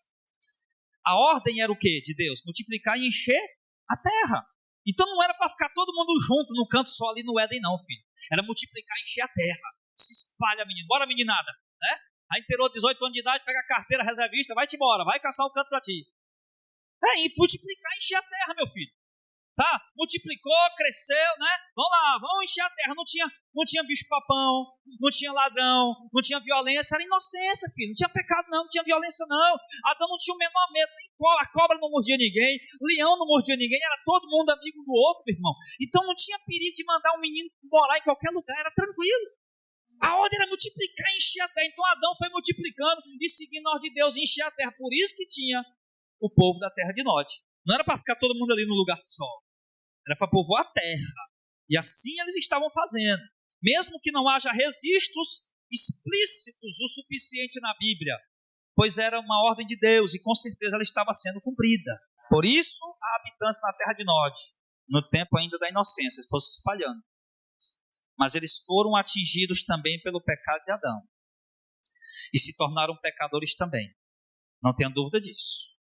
a ordem era o quê de Deus? Multiplicar e encher a terra. Então não era para ficar todo mundo junto no canto só ali no Éden não, filho. Era multiplicar e encher a terra. Se espalha, menino. Bora, meninada. Né? Aí inteirou 18 anos de idade, pega a carteira reservista, vai-te embora, vai caçar um canto para ti. E multiplicar e encher a terra, meu filho. Tá? Multiplicou, cresceu, né? Vamos lá, vamos encher a terra. Não tinha bicho-papão, não tinha ladrão, não tinha violência, era inocência, filho. Não tinha pecado não tinha violência não. Adão não tinha o menor medo, a cobra não mordia ninguém, leão não mordia ninguém, era todo mundo amigo do outro, meu irmão. Então não tinha perigo de mandar um menino morar em qualquer lugar, era tranquilo. A ordem era multiplicar e encher a terra. Então Adão foi multiplicando e seguindo a ordem de Deus e encher a terra. Por isso que tinha o povo da terra de Nod. Não era para ficar todo mundo ali no lugar só. Era para povoar a terra. E assim eles estavam fazendo. Mesmo que não haja registros explícitos o suficiente na Bíblia, pois era uma ordem de Deus e com certeza ela estava sendo cumprida. Por isso, há habitantes na terra de Nod, no tempo ainda da inocência, foram se espalhando. Mas eles foram atingidos também pelo pecado de Adão e se tornaram pecadores também. Não tenha dúvida disso.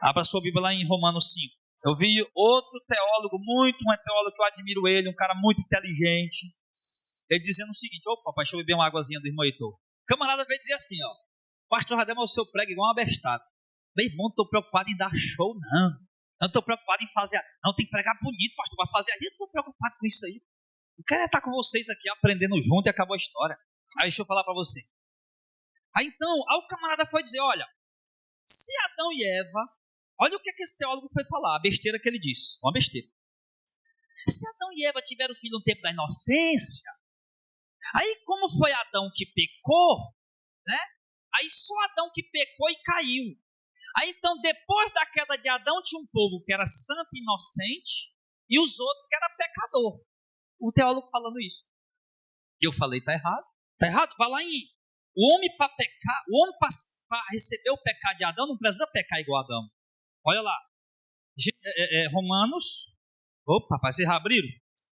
Abra sua Bíblia lá em Romanos 5. Eu vi outro teólogo, um teólogo que eu admiro ele, um cara muito inteligente, ele dizendo o seguinte: opa, papai, deixa eu beber uma águazinha do irmão Heitor. O camarada veio dizer assim, ó: pastor Radema, o seu prego igual uma bestada. Meu irmão, não estou preocupado em dar show, não. Não estou preocupado em fazer, não, tem que pregar bonito, pastor, para fazer. A gente não estou preocupado com isso aí. Eu quero estar com vocês aqui aprendendo junto e acabou a história. Aí deixa eu falar para você. Aí então, o camarada foi dizer: olha, se Adão e Eva, olha o que esse teólogo foi falar, a besteira que ele disse, uma besteira. Se Adão e Eva tiveram filho no tempo da inocência, aí como foi Adão que pecou, né? Aí só Adão que pecou e caiu. Aí então, depois da queda de Adão, tinha um povo que era santo e inocente, e os outros que era pecador. O teólogo falando isso. E eu falei: tá errado. Tá errado? Vai lá em... O homem para pecar, o homem para receber o pecado de Adão, não precisa pecar igual a Adão. Olha lá. Romanos. Opa, vocês já abriram?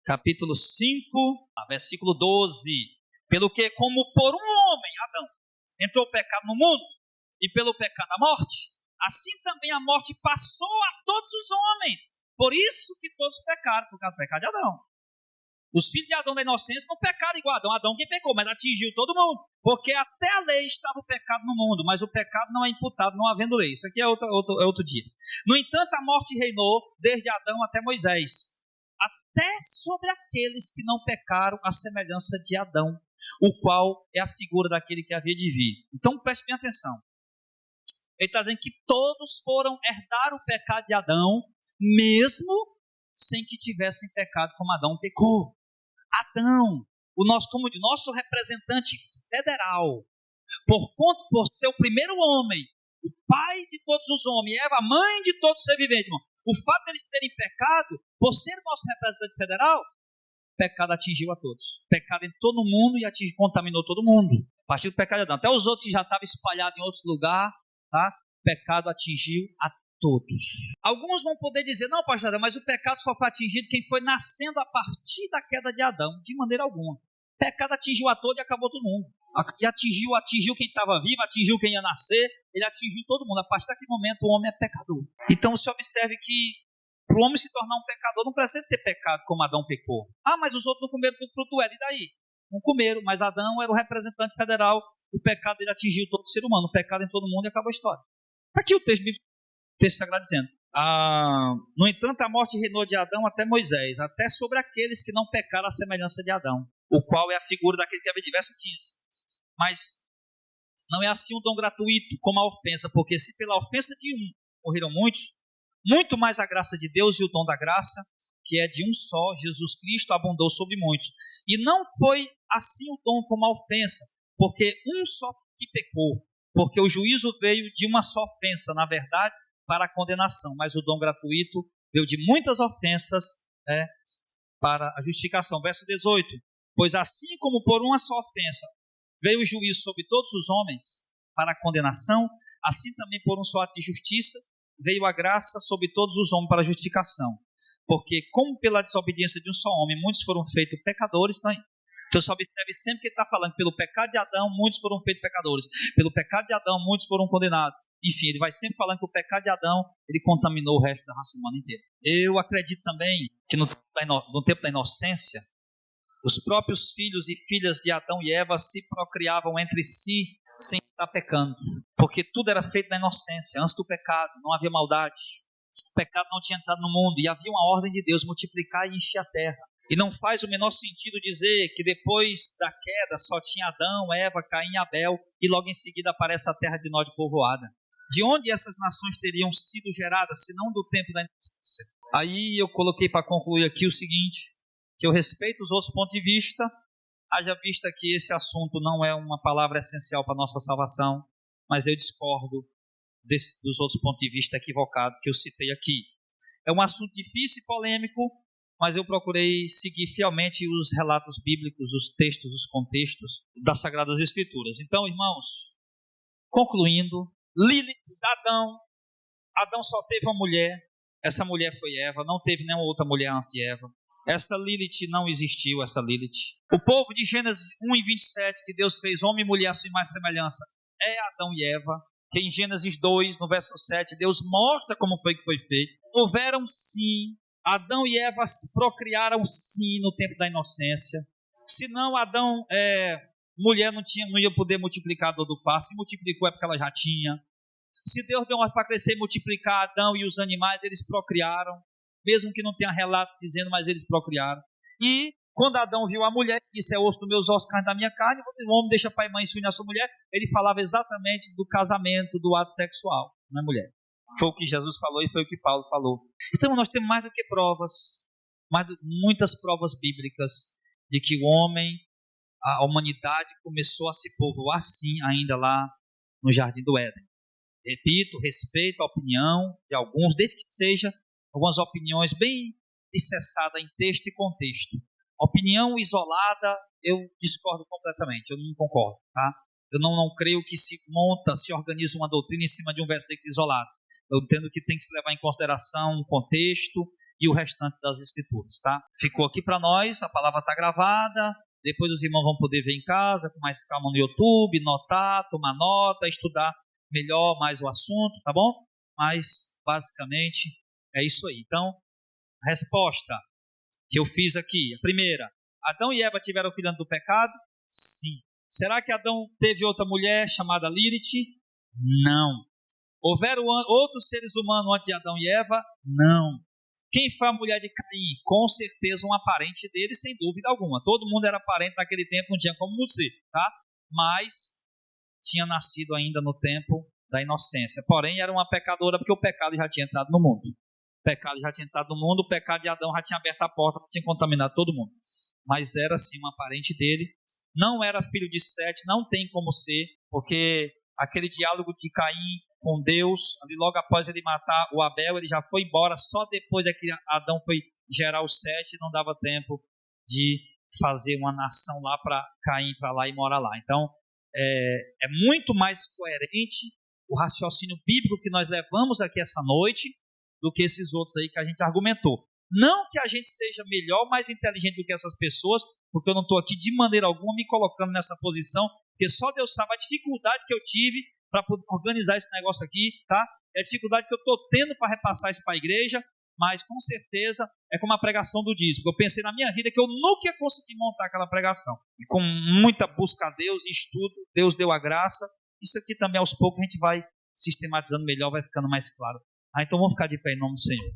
Capítulo 5, versículo 12. Pelo que, como por um homem, Adão, entrou o pecado no mundo, e pelo pecado a morte, assim também a morte passou a todos os homens. Por isso que todos pecaram, por causa do pecado de Adão. Os filhos de Adão da inocência não pecaram igual a Adão. Adão que pecou, mas atingiu todo mundo. Porque até a lei estava o pecado no mundo, mas o pecado não é imputado não havendo lei. Isso aqui é outro dia. No entanto, a morte reinou desde Adão até Moisés, até sobre aqueles que não pecaram, à semelhança de Adão, o qual é a figura daquele que havia de vir. Então preste bem atenção. Ele está dizendo que todos foram herdar o pecado de Adão, mesmo sem que tivessem pecado como Adão pecou. Adão, como de nosso representante federal, por ser o primeiro homem, o pai de todos os homens, Eva, a mãe de todo ser vivente, irmão. O fato deles terem pecado, por ser nosso representante federal, o pecado atingiu a todos. O pecado entrou no mundo e contaminou todo mundo. A partir do pecado de Adão. Até os outros que já estavam espalhados em outros lugares, tá? O pecado atingiu a todos. Alguns vão poder dizer: não, pastor Adão, mas o pecado só foi atingido quem foi nascendo a partir da queda de Adão. De maneira alguma. O pecado atingiu a todos e acabou todo mundo. E atingiu quem estava vivo, atingiu quem ia nascer, ele atingiu todo mundo. A partir daquele momento o homem é pecador. Então se observe que para o homem se tornar um pecador não precisa ter pecado como Adão pecou. Ah, mas os outros não comeram do fruto, e daí? Não comeram, mas Adão era o representante federal, o pecado dele atingiu todo ser humano, o pecado em todo mundo e acabou a história. Está aqui o texto sagrado dizendo: no entanto, a morte reinou de Adão até Moisés, até sobre aqueles que não pecaram à semelhança de Adão, o qual é a figura daquele que havia de verso 15. Mas não é assim um dom gratuito como a ofensa, porque se pela ofensa de um morreram muitos, muito mais a graça de Deus e o dom da graça, que é de um só, Jesus Cristo, abundou sobre muitos. E não foi assim o dom como a ofensa, porque um só que pecou, porque o juízo veio de uma só ofensa, na verdade, para a condenação, mas o dom gratuito veio de muitas ofensas, para a justificação. Verso 18: pois assim como por uma só ofensa veio o juízo sobre todos os homens para a condenação, assim também por um só ato de justiça veio a graça sobre todos os homens para a justificação. Porque como pela desobediência de um só homem muitos foram feitos pecadores, então se observe sempre que ele está falando: pelo pecado de Adão muitos foram feitos pecadores, pelo pecado de Adão muitos foram condenados. Enfim, ele vai sempre falando que o pecado de Adão ele contaminou o resto da raça humana inteira. Eu acredito também que no tempo da inocência, os próprios filhos e filhas de Adão e Eva se procriavam entre si sem estar pecando, porque tudo era feito na inocência. Antes do pecado não havia maldade, o pecado não tinha entrado no mundo e havia uma ordem de Deus: multiplicar e encher a terra. E não faz o menor sentido dizer que depois da queda só tinha Adão, Eva, Caim e Abel, e logo em seguida aparece a terra de Nod povoada. De onde essas nações teriam sido geradas, se não do tempo da inocência? Aí eu coloquei para concluir aqui o seguinte: que eu respeito os outros pontos de vista, haja vista que esse assunto não é uma palavra essencial para a nossa salvação, mas eu discordo dos outros pontos de vista equivocados que eu citei aqui. É um assunto difícil e polêmico, mas eu procurei seguir fielmente os relatos bíblicos, os textos, os contextos das Sagradas Escrituras. Então, irmãos, concluindo, Lilith, Adão só teve uma mulher, essa mulher foi Eva, não teve nenhuma outra mulher antes de Eva. Essa Lilith não existiu, essa Lilith. O povo de Gênesis 1:27, que Deus fez homem e mulher à sua imagem e semelhança, é Adão e Eva. Que em Gênesis 2, no verso 7, Deus mostra como foi que foi feito. Houveram sim, Adão e Eva procriaram sim no tempo da inocência. Senão mulher não ia poder multiplicar a dor do parto. Se multiplicou é porque ela já tinha. Se Deus deu para crescer e multiplicar Adão e os animais, eles procriaram. Mesmo que não tenha relatos dizendo, mas eles procriaram. E quando Adão viu a mulher, disse: é osso dos meus ossos, carne da minha carne, o homem deixa pai e mãe se unir à sua mulher. Ele falava exatamente do casamento, do ato sexual, não é mulher? Foi o que Jesus falou e foi o que Paulo falou. Então nós temos mais do que provas, muitas provas bíblicas de que o homem, a humanidade começou a se povoar assim ainda lá no Jardim do Éden. Repito, respeito a opinião de alguns, desde que seja algumas opiniões bem alicerçadas em texto e contexto. Opinião isolada, eu discordo completamente, eu não concordo, tá? Eu não creio que se organiza uma doutrina em cima de um versículo isolado. Eu entendo que tem que se levar em consideração o contexto e o restante das escrituras, tá? Ficou aqui para nós, a palavra está gravada, depois os irmãos vão poder ver em casa, com mais calma no YouTube, notar, tomar nota, estudar melhor mais o assunto, tá bom? Mas, basicamente, é isso aí. Então, a resposta que eu fiz aqui, a primeira: Adão e Eva tiveram filho antes do pecado? Sim. Será que Adão teve outra mulher chamada Lilith? Não. Houveram outros seres humanos antes de Adão e Eva? Não. Quem foi a mulher de Caim? Com certeza uma parente dele, sem dúvida alguma. Todo mundo era parente naquele tempo, não tinha como ser, tá? Mas tinha nascido ainda no tempo da inocência. Porém, era uma pecadora, porque o pecado já tinha entrado no mundo. O pecado de Adão já tinha aberto a porta, tinha contaminado todo mundo. Mas era sim uma parente dele. Não era filho de Sete, não tem como ser, porque aquele diálogo de Caim com Deus, ali logo após ele matar o Abel, ele já foi embora, só depois que Adão foi gerar os Sete, não dava tempo de fazer uma nação lá para Caim para lá e morar lá. Então, é muito mais coerente o raciocínio bíblico que nós levamos aqui essa noite do que esses outros aí que a gente argumentou. Não que a gente seja melhor, mais inteligente do que essas pessoas, porque eu não estou aqui de maneira alguma me colocando nessa posição, porque só Deus sabe a dificuldade que eu tive para organizar esse negócio aqui, tá? É a dificuldade que eu estou tendo para repassar isso para a igreja, mas com certeza é como a pregação do dízimo. Eu pensei na minha vida que eu nunca ia conseguir montar aquela pregação. E com muita busca a Deus e estudo, Deus deu a graça. Isso aqui também aos poucos a gente vai sistematizando melhor, vai ficando mais claro. Então vamos ficar de pé em nome do Senhor.